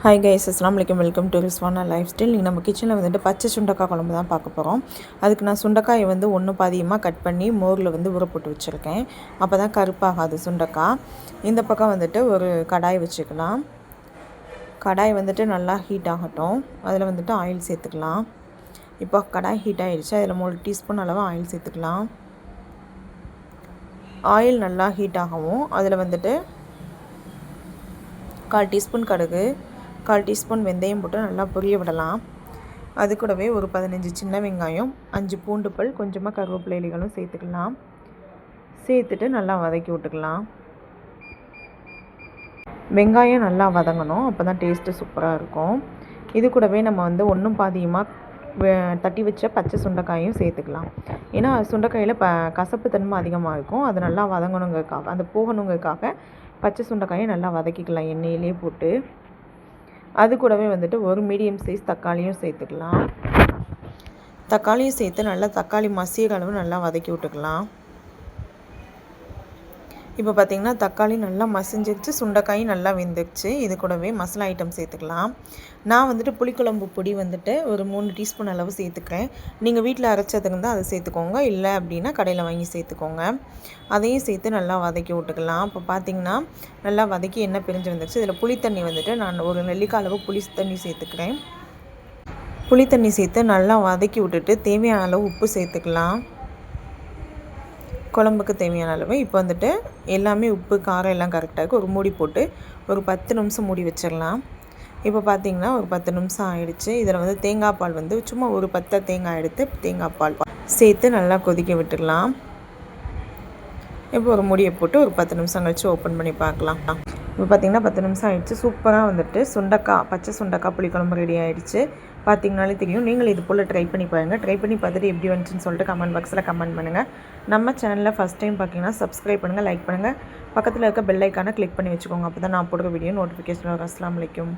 Hi guys, அஸ்ஸலாமு அலைக்கும். Welcome to Rizwana life style. நீங்கள் நம்ம கிச்சனில் வந்துட்டு பச்சை சுண்டக்காய் குழம்பு தான் பார்க்க போகிறோம். அதுக்கு நான் சுண்டக்காயை வந்து ஒன்று பாதியமாக கட் பண்ணி மோரில் வந்து ஊற போட்டு வச்சுருக்கேன். அப்போ தான் கருப்பாகாது சுண்டக்காய். இந்த பக்கம் வந்துட்டு ஒரு கடாய் வச்சுக்கலாம். கடாய் வந்துட்டு நல்லா ஹீட் ஆகட்டும். அதில் வந்துட்டு ஆயில் சேர்த்துக்கலாம். இப்போ கடாய் ஹீட் ஆகிடுச்சு. அதில் 3 டீஸ்பூன் அளவு ஆயில் சேர்த்துக்கலாம். ஆயில் நல்லா ஹீட் ஆகவும் அதில் வந்துட்டு 1/4 டீஸ்பூன் கடுகு, 1/4 டீஸ்பூன் வெந்தயம் போட்டு நல்லா பொரிய விடலாம். அது கூடவே ஒரு 15 சின்ன வெங்காயம், 5 பூண்டு பல், கொஞ்சமாக கருவேப்பிலை இலைகளும் சேர்த்துக்கலாம். சேர்த்துட்டு நல்லா வதக்கி விட்டுக்கலாம். வெங்காயம் நல்லா வதங்கணும், அப்போ தான் டேஸ்ட்டு சூப்பராக இருக்கும். இது கூடவே நம்ம வந்து ஒன்றும் பாதியமாக தட்டி வச்ச பச்சை சுண்டைக்காயும் சேர்த்துக்கலாம். ஏன்னா சுண்டைக்காயில் கசப்பு தன்மை அதிகமாக இருக்கும். அது நல்லா வதங்கணுங்கிறதுக்காக, அது போகணுங்கிறதுக்காக பச்சை சுண்டைக்காயை நல்லா வதக்கிக்கலாம் எண்ணெயிலே போட்டு. அது கூடவே வந்துட்டு ஒரு மீடியம் சைஸ் தக்காளியும் சேர்த்துக்கலாம். தக்காளியும் சேர்த்து நல்லா தக்காளி மசிகிற அளவு நல்லா வதக்கி விட்டுக்கலாம். இப்போ பார்த்திங்கன்னா தக்காளி நல்லா மசிஞ்சிருச்சு, சுண்டைக்காயும் நல்லா வெந்துருச்சு. இது கூடவே மசாலா ஐட்டம் சேர்த்துக்கலாம். நான் வந்துட்டு புளிக்குழம்பு பொடி வந்துட்டு ஒரு 3 டீஸ்பூன் அளவு சேர்த்துக்கிறேன். நீங்கள் வீட்டில் அரைச்சது இருந்தால் அதை சேர்த்துக்கோங்க, இல்லை அப்படின்னா கடையில் வாங்கி சேர்த்துக்கோங்க. அதையும் சேர்த்து நல்லா வதக்கி விட்டுக்கலாம். இப்போ பார்த்திங்கன்னா நல்லா வதக்கி எண்ணெய் பிரிஞ்சு வந்துருச்சு. இதில் புளித்தண்ணி வந்துட்டு நான் ஒரு நெல்லிக்காய் அளவு புளி தண்ணி சேர்த்துக்கிறேன். புளித்தண்ணி சேர்த்து நல்லா வதக்கி விட்டுட்டு தேவையான அளவு உப்பு சேர்த்துக்கலாம். குழம்புக்கு தேவையான அளவு. இப்போ வந்துட்டு எல்லாமே உப்பு காரம் எல்லாம் கரெக்டாக ஒரு மூடி போட்டு ஒரு 10 நிமிஷம் மூடி வச்சிடலாம். இப்போ பார்த்திங்கன்னா ஒரு 10 நிமிஷம் ஆகிடுச்சு. இதில் வந்து தேங்காய் பால் வந்து சும்மா ஒரு 10 தேங்காய் எடுத்து தேங்காய் பால் சேர்த்து நல்லா கொதிக்க விட்டுடலாம். இப்போ ஒரு மூடியை போட்டு ஒரு 10 நிமிஷம் கழித்து ஓப்பன் பண்ணி பார்க்கலாம். இப்போ பார்த்திங்கன்னா 10 நிமிஷம் ஆகிடுச்சு. சூப்பராக வந்துட்டு பச்சை சுண்டக்காய் புளிக்குழம்பு ரெடி ஆகிடுச்சு. பார்த்திங்கனாலே தெரியும். நீங்கள் இது போல் ட்ரை பண்ணி பாருங்கள். ட்ரை பண்ணி பார்த்துட்டு எப்படி வந்துச்சுன்னு சொல்லிட்டு கமெண்ட் பாக்ஸில் கமெண்ட் பண்ணுங்கள். நம்ம சேனலில் ஃபஸ்ட் டைம் பார்த்திங்கன்னா சப்ஸ்கிரைப் பண்ணுங்கள், லைக் பண்ணுங்கள், பக்கத்தில் இருக்க பெல் ஐக்கானை கிளிக் பண்ணி வச்சுக்கோங்க. அப்போ தான் நான் போடுற வீடியோ நோட்டிஃபிகேஷன் வரும். அஸ்ஸலாமு அலைக்கும்.